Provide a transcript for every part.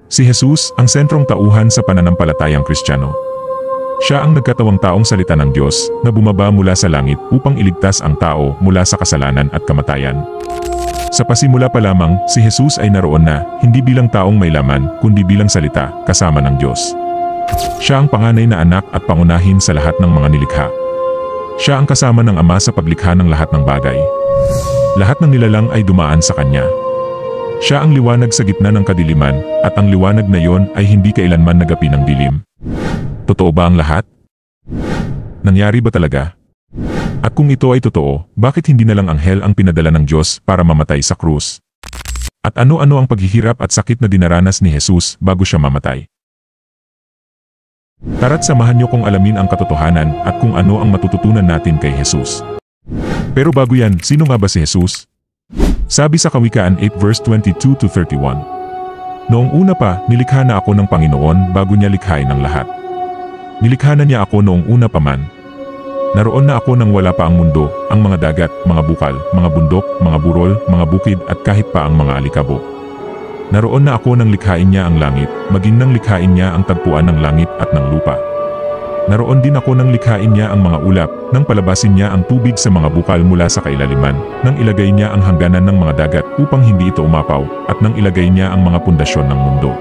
Si Jesus ang sentrong tauhan sa pananampalatayang Kristiyano. Siya ang nagkatawang taong salita ng Diyos na bumaba mula sa langit upang iligtas ang tao mula sa kasalanan at kamatayan. Sa pasimula pa lamang, si Jesus ay naroon na, hindi bilang taong may laman, kundi bilang salita, kasama ng Diyos. Siya ang panganay na anak at pangunahin sa lahat ng mga nilikha. Siya ang kasama ng Ama sa paglikha ng lahat ng bagay. Lahat ng nilalang ay dumaan sa Kanya. Siya ang liwanag sa gitna ng kadiliman, at ang liwanag na iyon ay hindi kailanman nagapi ng dilim. Totoo ba ang lahat? Nangyari ba talaga? At kung ito ay totoo, bakit hindi na lang anghel ang pinadala ng Diyos para mamatay sa krus? At ano-ano ang paghihirap at sakit na dinaranas ni Jesus bago siya mamatay? Tara't samahan niyo kong alamin ang katotohanan at kung ano ang matututunan natin kay Jesus. Pero bago yan, sino nga ba si Jesus? Sabi sa Kawikaan 8 verse 22-31. Noong una pa, nilikha na ako ng Panginoon bago niya likhain ang lahat. Nilikha na niya ako noong una pa man. Naroon na ako nang wala pa ang mundo, ang mga dagat, mga bukal, mga bundok, mga burol, mga bukid at kahit pa ang mga alikabok. Naroon na ako nang likhain niya ang langit, maging nang likhain niya ang tagpuan ng langit at ng lupa. Naroon din ako nang likhain niya ang mga ulap, nang palabasin niya ang tubig sa mga bukal mula sa kailaliman, nang ilagay niya ang hangganan ng mga dagat upang hindi ito umapaw, at nang ilagay niya ang mga pundasyon ng mundo.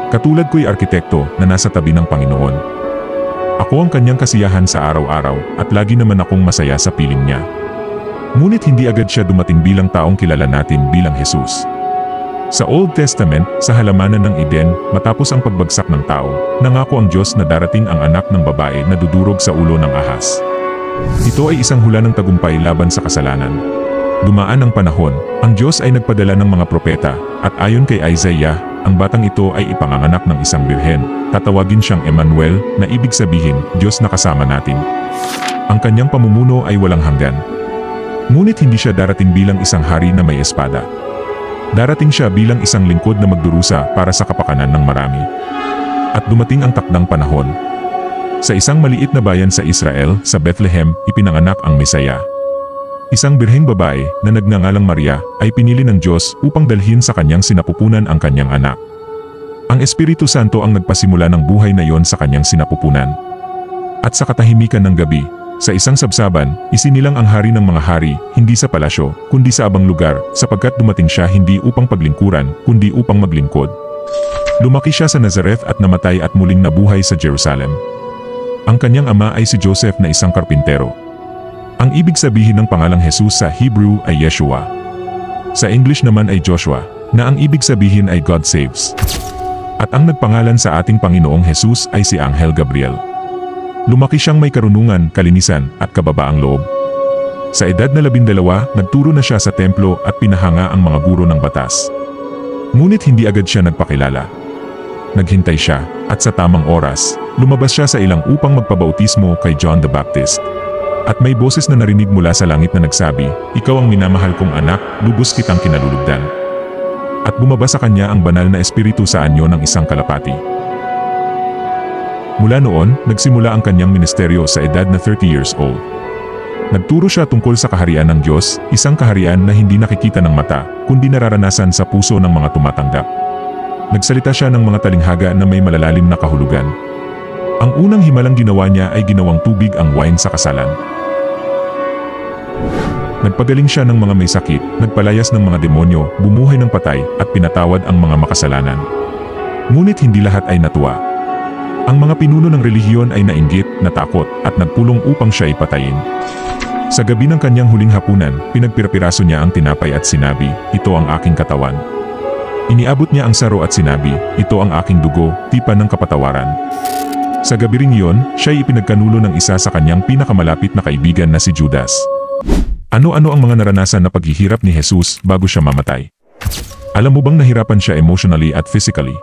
Katulad ko'y arkitekto na nasa tabi ng Panginoon. Ako ang kanyang kasiyahan sa araw-araw at lagi naman akong masaya sa piling niya. Ngunit hindi agad siya dumating bilang taong kilala natin bilang Jesus. Sa Old Testament, sa halamanan ng Eden, matapos ang pagbagsak ng tao, nangako ang Diyos na darating ang anak ng babae na dudurog sa ulo ng ahas. Ito ay isang hula ng tagumpay laban sa kasalanan. Dumaan ang panahon, ang Diyos ay nagpadala ng mga propeta, at ayon kay Isaiah, ang batang ito ay ipanganganak ng isang birhen. Tatawagin siyang Emmanuel, na ibig sabihin, Diyos na kasama natin. Ang kanyang pamumuno ay walang hanggan. Ngunit hindi siya darating bilang isang hari na may espada. Darating siya bilang isang lingkod na magdurusa para sa kapakanan ng marami. At dumating ang takdang panahon. Sa isang maliit na bayan sa Israel, sa Bethlehem, ipinanganak ang Mesaya. Isang birheng babae na nagngangalang Maria ay pinili ng Diyos upang dalhin sa kanyang sinapupunan ang kanyang anak. Ang Espiritu Santo ang nagpasimula ng buhay na iyon sa kanyang sinapupunan. At sa katahimikan ng gabi, sa isang sabsaban, isinilang ang hari ng mga hari, hindi sa palasyo, kundi sa abang lugar, sapagkat dumating siya hindi upang paglingkuran, kundi upang maglingkod. Lumaki siya sa Nazareth at namatay at muling nabuhay sa Jerusalem. Ang kanyang ama ay si Joseph na isang karpintero. Ang ibig sabihin ng pangalang Jesus sa Hebrew ay Yeshua. Sa English naman ay Joshua, na ang ibig sabihin ay God Saves. At ang nagpangalan sa ating Panginoong Jesus ay si Anghel Gabriel. Lumaki siyang may karunungan, kalinisan, at kababaang loob. Sa edad na 12, nagturo na siya sa templo at pinahanga ang mga guro ng batas. Ngunit hindi agad siya nagpakilala. Naghintay siya, at sa tamang oras, lumabas siya sa ilang upang magpabautismo kay John the Baptist. At may boses na narinig mula sa langit na nagsabi, "Ikaw ang minamahal kong anak, lubos kitang kinalulugdan." At bumaba sa kanya ang banal na espiritu sa anyo ng isang kalapati. Mula noon, nagsimula ang kanyang ministeryo sa edad na 30 years old. Nagturo siya tungkol sa kaharian ng Diyos, isang kaharian na hindi nakikita ng mata, kundi nararanasan sa puso ng mga tumatanggap. Nagsalita siya ng mga talinghaga na may malalalim na kahulugan. Ang unang himalang ginawa niya ay ginawang tubig ang wine sa kasalan. Nagpagaling siya ng mga may sakit, nagpalayas ng mga demonyo, bumuhay ng patay, at pinatawad ang mga makasalanan. Ngunit hindi lahat ay natuwa. Ang mga pinuno ng relihiyon ay nainggit, natakot, at nagpulong upang siya ipatayin. Sa gabi ng kanyang huling hapunan, pinagpirapiraso niya ang tinapay at sinabi, "Ito ang aking katawan." Iniabot niya ang saro at sinabi, "Ito ang aking dugo, tipan ng kapatawaran." Sa gabi ring iyon, siya'y ipinagkanulo ng isa sa kanyang pinakamalapit na kaibigan na si Judas. Ano-ano ang mga naranasan na paghihirap ni Jesus bago siya mamatay? Alam mo bang nahirapan siya emotionally at physically?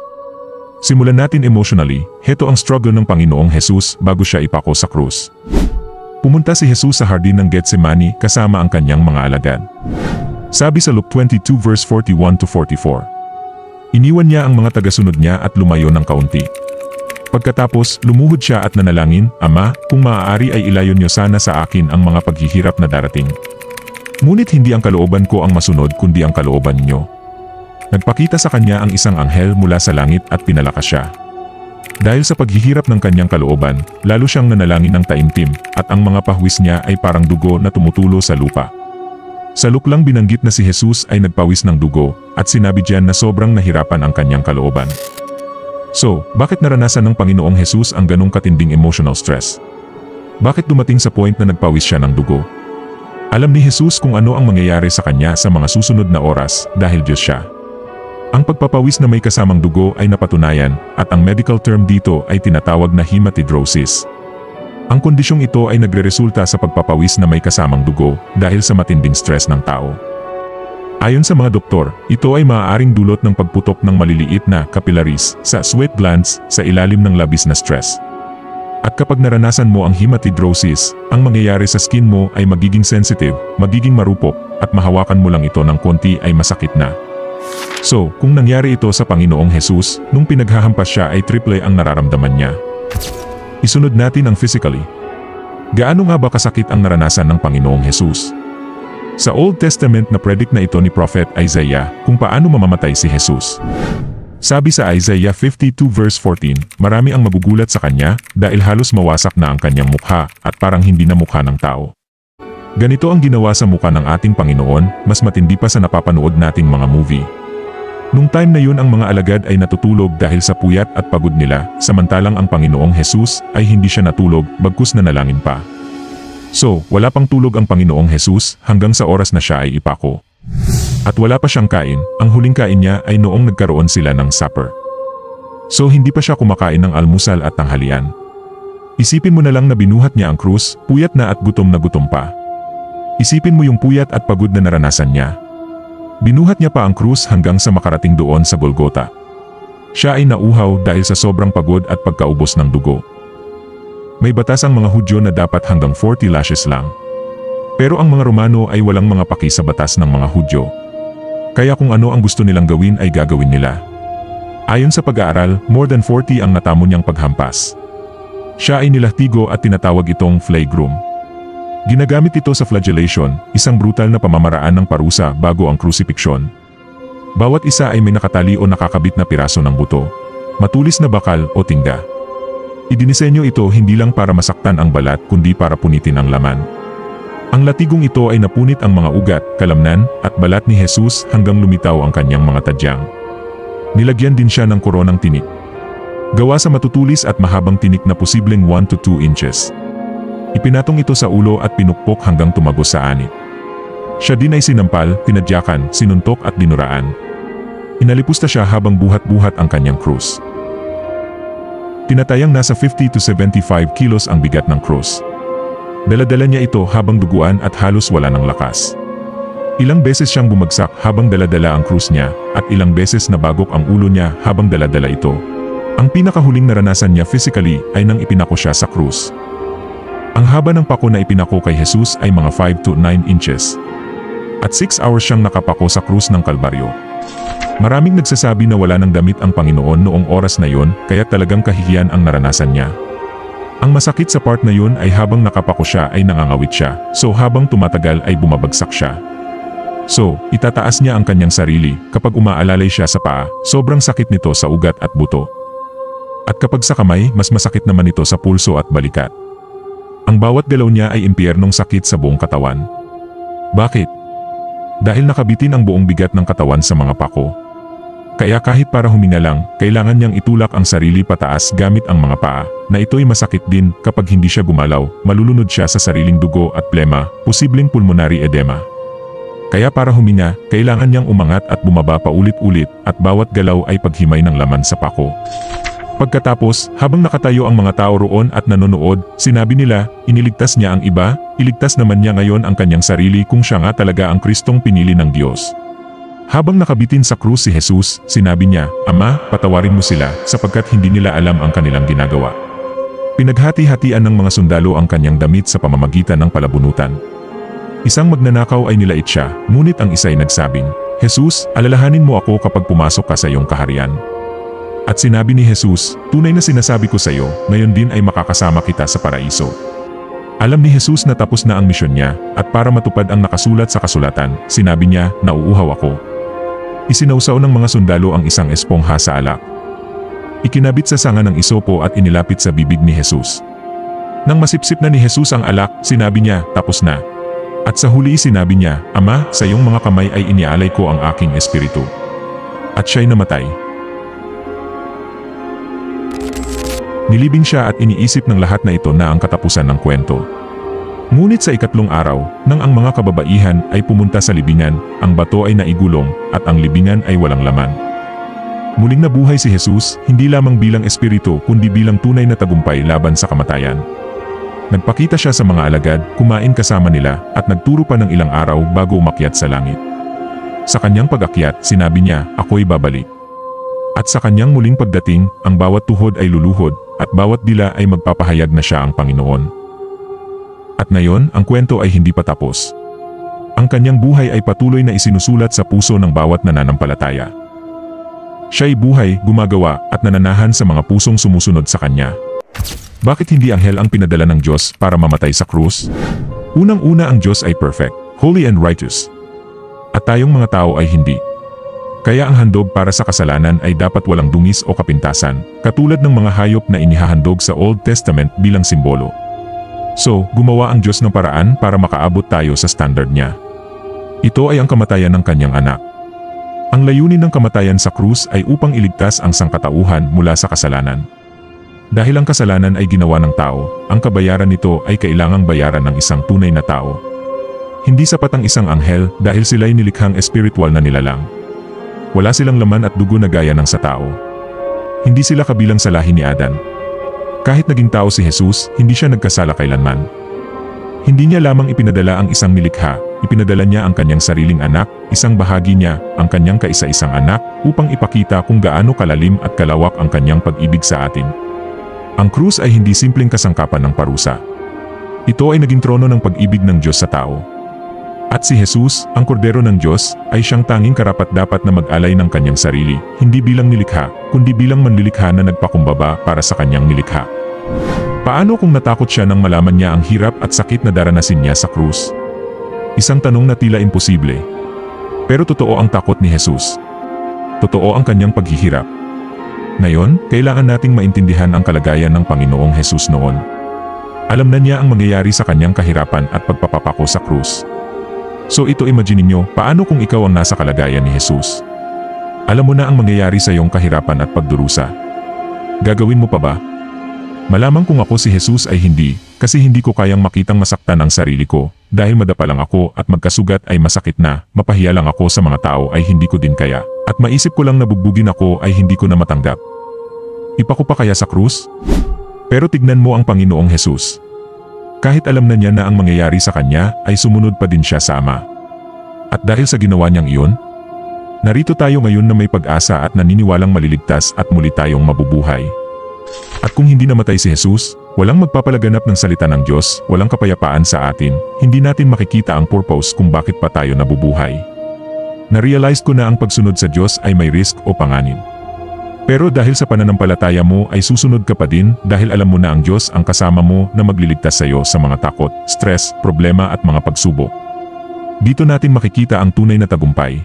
Simulan natin emotionally, heto ang struggle ng Panginoong Jesus bago siya ipako sa krus. Pumunta si Jesus sa hardin ng Getsemani kasama ang kanyang mga alagad. Sabi sa Luke 22 verse 41-44. Iniwan niya ang mga tagasunod niya at lumayo ng kaunti. Pagkatapos, lumuhod siya at nanalangin, "Ama, kung maaari ay ilayo niyo sana sa akin ang mga paghihirap na darating. Ngunit hindi ang kalooban ko ang masunod kundi ang kalooban niyo." Nagpakita sa kanya ang isang anghel mula sa langit at pinalakas siya. Dahil sa paghihirap ng kanyang kalooban, lalo siyang nanalangin ng taimtim, at ang mga pahwis niya ay parang dugo na tumutulo sa lupa. Sa luklang binanggit na si Jesus ay nagpawis ng dugo, at sinabi diyan na sobrang nahirapan ang kanyang kalooban. So, bakit naranasan ng Panginoong Jesus ang ganong katinding emotional stress? Bakit dumating sa point na nagpawis siya ng dugo? Alam ni Jesus kung ano ang mangyayari sa kanya sa mga susunod na oras dahil Diyos siya. Ang pagpapawis na may kasamang dugo ay napatunayan, at ang medical term dito ay tinatawag na hematidrosis. Ang kondisyong ito ay nagreresulta sa pagpapawis na may kasamang dugo dahil sa matinding stress ng tao. Ayon sa mga doktor, ito ay maaaring dulot ng pagputok ng maliliit na capillaries sa sweat glands sa ilalim ng labis na stress. At kapag naranasan mo ang hematidrosis, ang mangyayari sa skin mo ay magiging sensitive, magiging marupok, at mahawakan mo lang ito ng konti ay masakit na. So, kung nangyari ito sa Panginoong Jesus, nung pinaghahampas siya ay triple ang nararamdaman niya. Isunod natin ang physically. Gaano nga ba kasakit ang naranasan ng Panginoong Jesus? Sa Old Testament na predict na ito ni Prophet Isaiah kung paano mamamatay si Jesus. Sabi sa Isaiah 52 verse 14, marami ang magugulat sa kanya dahil halos mawasak na ang kanyang mukha at parang hindi na mukha ng tao. Ganito ang ginawa sa mukha ng ating Panginoon, mas matindi pa sa napapanood nating mga movie. Nung time na yun ang mga alagad ay natutulog dahil sa puyat at pagod nila, samantalang ang Panginoong Jesus ay hindi siya natulog, bagkus nanalangin pa. So, wala pang tulog ang Panginoong Jesus hanggang sa oras na siya ay ipako. At wala pa siyang kain, ang huling kain niya ay noong nagkaroon sila ng supper. So hindi pa siya kumakain ng almusal at tanghalian. Isipin mo na lang na binuhat niya ang krus, puyat na at gutom pa. Isipin mo yung puyat at pagod na naranasan niya. Binuhat niya pa ang krus hanggang sa makarating doon sa Golgota. Siya ay nauhaw dahil sa sobrang pagod at pagkaubos ng dugo. May batas ang mga Hudyo na dapat hanggang 40 lashes lang. Pero ang mga Romano ay walang mga paki sa batas ng mga Hudyo. Kaya kung ano ang gusto nilang gawin ay gagawin nila. Ayon sa pag-aaral, more than 40 ang natamo niyang paghampas. Siya ay nilahtigo at tinatawag itong flagrum. Ginagamit ito sa flagellation, isang brutal na pamamaraan ng parusa bago ang crucifixion. Bawat isa ay may nakatali o nakakabit na piraso ng buto, matulis na bakal o tingga. Idinisenyo ito hindi lang para masaktan ang balat kundi para punitin ang laman. Ang latigong ito ay napunit ang mga ugat, kalamnan, at balat ni Jesus hanggang lumitaw ang kanyang mga tadyang. Nilagyan din siya ng koronang tinik. Gawa sa matutulis at mahabang tinik na posibleng 1 to 2 inches. Ipinatong ito sa ulo at pinukpok hanggang tumagos sa anit. Siya din ay sinampal, tinadyakan, sinuntok at dinuraan. Inalipusta siya habang buhat-buhat ang kanyang krus. Tinatayang nasa 50 to 75 kilos ang bigat ng krus. Dala-dala niya ito habang duguan at halos wala ng lakas. Ilang beses siyang bumagsak habang dala-dala ang krus niya at ilang beses nabagok ang ulo niya habang dala-dala ito. Ang pinakahuling naranasan niya physically ay nang ipinako siya sa krus. Ang haba ng pako na ipinako kay Jesus ay mga 5 to 9 inches. At 6 hours siyang nakapako sa krus ng Kalbaryo. Maraming nagsasabi na wala ng damit ang Panginoon noong oras na yon, kaya talagang kahihiyan ang naranasan niya. Ang masakit sa part na yun ay habang nakapako siya ay nangangawit siya, so habang tumatagal ay bumabagsak siya. So, itataas niya ang kanyang sarili, kapag umaalalay siya sa paa, sobrang sakit nito sa ugat at buto. At kapag sa kamay, mas masakit naman ito sa pulso at balikat. Ang bawat galaw niya ay impyernong sakit sa buong katawan. Bakit? Dahil nakabitin ang buong bigat ng katawan sa mga pako. Kaya kahit para huminga lang, kailangan niyang itulak ang sarili pataas gamit ang mga paa, na ito'y masakit din kapag hindi siya gumalaw, malulunod siya sa sariling dugo at plema, posibleng pulmonary edema. Kaya para huminga, kailangan niyang umangat at bumaba paulit-ulit at bawat galaw ay paghimay ng laman sa pako. Pagkatapos, habang nakatayo ang mga tao roon at nanonood, sinabi nila, iniligtas niya ang iba, iligtas naman niya ngayon ang kanyang sarili kung siya nga talaga ang Kristong pinili ng Diyos. Habang nakabitin sa krus si Jesus, sinabi niya, Ama, patawarin mo sila, sapagkat hindi nila alam ang kanilang ginagawa. Pinaghati-hatian ng mga sundalo ang kanyang damit sa pamamagitan ng palabunutan. Isang magnanakaw ay nilait siya, ngunit ang isa ay nagsabing, Jesus, alalahanin mo ako kapag pumasok ka sa iyong kaharian. At sinabi ni Jesus, tunay na sinasabi ko sa iyo, ngayon din ay makakasama kita sa paraiso. Alam ni Jesus na tapos na ang misyon niya, at para matupad ang nakasulat sa kasulatan, sinabi niya, nauuhaw ako. Isinausaw ng mga sundalo ang isang espongha sa alak. Ikinabit sa sanga ng isopo at inilapit sa bibig ni Jesus. Nang masipsip na ni Jesus ang alak, sinabi niya, "Tapos na." At sa huli sinabi niya, "Ama, sa iyong mga kamay ay inialay ko ang aking espiritu." At siya'y namatay. Nilibing siya at iniisip ng lahat na ito na ang katapusan ng kwento. Ngunit sa ikatlong araw, nang ang mga kababaihan ay pumunta sa libingan, ang bato ay naigulong at ang libingan ay walang laman. Muling nabuhay si Jesus, hindi lamang bilang espiritu kundi bilang tunay na tagumpay laban sa kamatayan. Nagpakita siya sa mga alagad, kumain kasama nila, at nagturo pa ng ilang araw bago umakyat sa langit. Sa kanyang pag-akyat, sinabi niya, "Ako'y babalik." At sa kanyang muling pagdating, ang bawat tuhod ay luluhod, at bawat dila ay magpapahayag na siya ang Panginoon. At ngayon, ang kwento ay hindi pa tapos. Ang kanyang buhay ay patuloy na isinusulat sa puso ng bawat nananampalataya. Siya'y buhay, gumagawa, at nananahan sa mga pusong sumusunod sa kanya. Bakit hindi anghel ang pinadala ng Diyos para mamatay sa krus? Unang-una, ang Diyos ay perfect, holy and righteous. At tayong mga tao ay hindi. Kaya ang handog para sa kasalanan ay dapat walang dungis o kapintasan, katulad ng mga hayop na inihahandog sa Old Testament bilang simbolo. So, gumawa ang Diyos ng paraan para makaabot tayo sa standard niya. Ito ay ang kamatayan ng kanyang anak. Ang layunin ng kamatayan sa krus ay upang iligtas ang sangkatauhan mula sa kasalanan. Dahil ang kasalanan ay ginawa ng tao, ang kabayaran nito ay kailangang bayaran ng isang tunay na tao. Hindi sapat ang isang anghel dahil sila'y nilikhang espiritual na nilalang. Wala silang laman at dugo na gaya ng sa tao. Hindi sila kabilang sa lahi ni Adan. Kahit naging tao si Jesus, hindi siya nagkasala kailanman. Hindi niya lamang ipinadala ang isang nilikha, ipinadala niya ang kanyang sariling anak, isang bahagi niya, ang kanyang kaisa-isang anak, upang ipakita kung gaano kalalim at kalawak ang kanyang pag-ibig sa atin. Ang krus ay hindi simpleng kasangkapan ng parusa. Ito ay naging trono ng pag-ibig ng Diyos sa tao. At si Jesus, ang kordero ng Diyos, ay siyang tanging karapat-dapat na mag-alay ng kanyang sarili, hindi bilang nilikha, kundi bilang manlilikha na nagpakumbaba para sa kanyang nilikha. Paano kung natakot siya nang malaman niya ang hirap at sakit na daranasin niya sa krus? Isang tanong na tila imposible. Pero totoo ang takot ni Jesus. Totoo ang kanyang paghihirap. Ngayon, kailangan nating maintindihan ang kalagayan ng Panginoong Jesus noon. Alam na niya ang mangyayari sa kanyang kahirapan at pagpapapako sa krus. So ito, imagine niyo, paano kung ikaw ang nasa kalagayan ni Jesus? Alam mo na ang mangyayari sa iyong kahirapan at pagdurusa. Gagawin mo pa ba? Malamang kung ako si Jesus ay hindi, kasi hindi ko kayang makitang masaktan ang sarili ko, dahil madapa lang ako at magkasugat ay masakit na, mapahiya lang ako sa mga tao ay hindi ko din kaya, at maisip ko lang na bugbugin ako ay hindi ko na matanggap. Ipako pa kaya sa krus? Pero tignan mo ang Panginoong Jesus. Kahit alam na niya na ang mangyayari sa kanya, ay sumunod pa din siya sa Ama. At dahil sa ginawa niyang iyon, narito tayo ngayon na may pag-asa at naniniwalang maliligtas at muli tayong mabubuhay. At kung hindi namatay si Jesus, walang magpapalaganap ng salita ng Diyos, walang kapayapaan sa atin, hindi natin makikita ang purpose kung bakit pa tayo nabubuhay. Na-realize ko na ang pagsunod sa Diyos ay may risk o panganib. Pero dahil sa pananampalataya mo ay susunod ka pa din dahil alam mo na ang Diyos ang kasama mo na magliligtas sa iyo sa mga takot, stress, problema at mga pagsubok. Dito natin makikita ang tunay na tagumpay.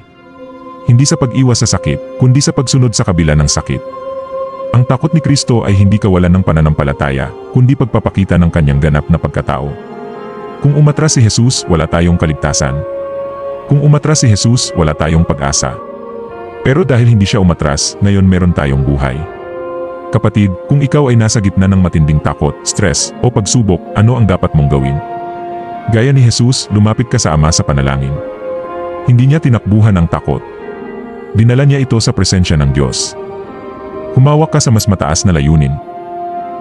Hindi sa pag-iwas sa sakit, kundi sa pagsunod sa kabila ng sakit. Ang takot ni Kristo ay hindi kawalan ng pananampalataya, kundi pagpapakita ng kanyang ganap na pagkatao. Kung umatras si Jesus, wala tayong kaligtasan. Kung umatras si Jesus, wala tayong pag-asa. Pero dahil hindi siya umatras, ngayon meron tayong buhay. Kapatid, kung ikaw ay nasa gitna ng matinding takot, stress, o pagsubok, ano ang dapat mong gawin? Gaya ni Jesus, lumapit ka sa Ama sa panalangin. Hindi niya tinakbuhan ang takot. Dinala niya ito sa presensya ng Diyos. Humawak ka sa mas mataas na layunin.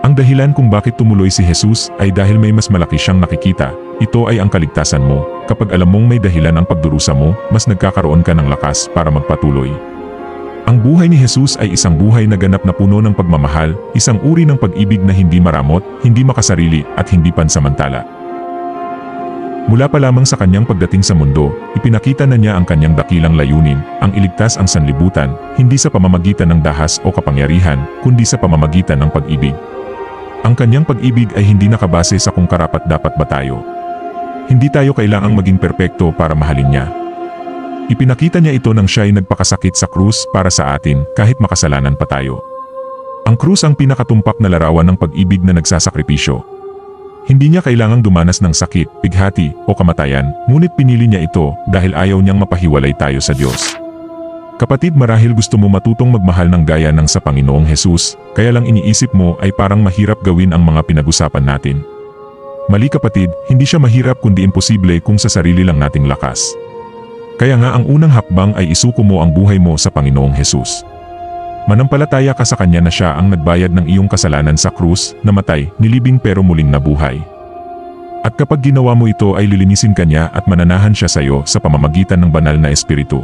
Ang dahilan kung bakit tumuloy si Jesus ay dahil may mas malaki siyang nakikita. Ito ay ang kaligtasan mo. Kapag alam mong may dahilan ang pagdurusa mo, mas nagkakaroon ka ng lakas para magpatuloy. Ang buhay ni Jesus ay isang buhay na ganap na puno ng pagmamahal, isang uri ng pag-ibig na hindi maramot, hindi makasarili, at hindi pansamantala. Mula pa lamang sa kanyang pagdating sa mundo, ipinakita na niya ang kanyang dakilang layunin, ang iligtas ang sanlibutan, hindi sa pamamagitan ng dahas o kapangyarihan, kundi sa pamamagitan ng pag-ibig. Ang kanyang pag-ibig ay hindi nakabase sa kung karapat-dapat ba tayo. Hindi tayo kailangang maging perpekto para mahalin niya. Ipinakita niya ito nang siya'y nagpakasakit sa krus para sa atin kahit makasalanan pa tayo. Ang krus ang pinakatumpak na larawan ng pag-ibig na nagsasakripisyo. Hindi niya kailangang dumanas ng sakit, pighati, o kamatayan, ngunit pinili niya ito dahil ayaw niyang mapahiwalay tayo sa Diyos. Kapatid, marahil gusto mo matutong magmahal ng gaya ng sa Panginoong Hesus, kaya lang iniisip mo ay parang mahirap gawin ang mga pinag-usapan natin. Mali kapatid, hindi siya mahirap kundi imposible kung sa sarili lang nating lakas. Kaya nga ang unang hakbang ay isuko mo ang buhay mo sa Panginoong Hesus. Manampalataya ka sa Kanya na Siya ang nagbayad ng iyong kasalanan sa krus, namatay, nilibing pero muling nabuhay. At kapag ginawa mo ito ay lilinisin ka niya at mananahan siya sa iyo sa pamamagitan ng banal na Espiritu.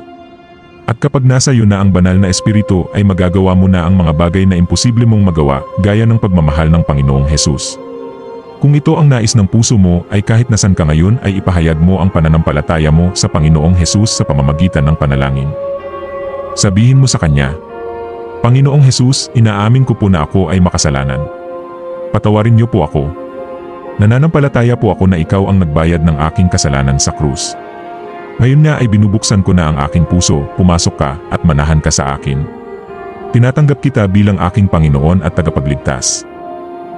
At kapag nasa iyo na ang banal na Espiritu ay magagawa mo na ang mga bagay na imposible mong magawa gaya ng pagmamahal ng Panginoong Hesus. Kung ito ang nais ng puso mo ay kahit nasan ka ngayon ay ipahayag mo ang pananampalataya mo sa Panginoong Hesus sa pamamagitan ng panalangin. Sabihin mo sa Kanya, Panginoong Hesus, inaamin ko po na ako ay makasalanan. Patawarin niyo po ako. Nananampalataya po ako na ikaw ang nagbayad ng aking kasalanan sa krus. Ngayon nga ay binubuksan ko na ang aking puso, pumasok ka at manahan ka sa akin. Tinatanggap kita bilang aking Panginoon at tagapagligtas.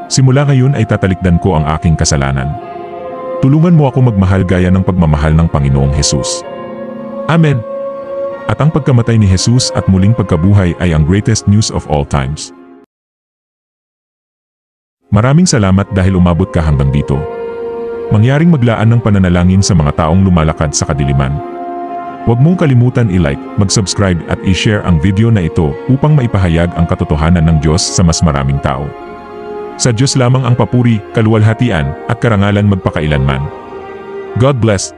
Simula ngayon ay tatalikdan ko ang aking kasalanan. Tulungan mo ako magmahal gaya ng pagmamahal ng Panginoong Hesus. Amen. At ang pagkamatay ni Hesus at muling pagkabuhay ay ang greatest news of all times. Maraming salamat dahil umabot ka hanggang dito. Mangyaring maglaan ng pananalangin sa mga taong lumalakad sa kadiliman. Huwag mong kalimutan i-like, mag-subscribe at i-share ang video na ito upang maipahayag ang katotohanan ng Diyos sa mas maraming tao. Sa Diyos lamang ang papuri, kaluwalhatian, at karangalan magpakailanman. God bless.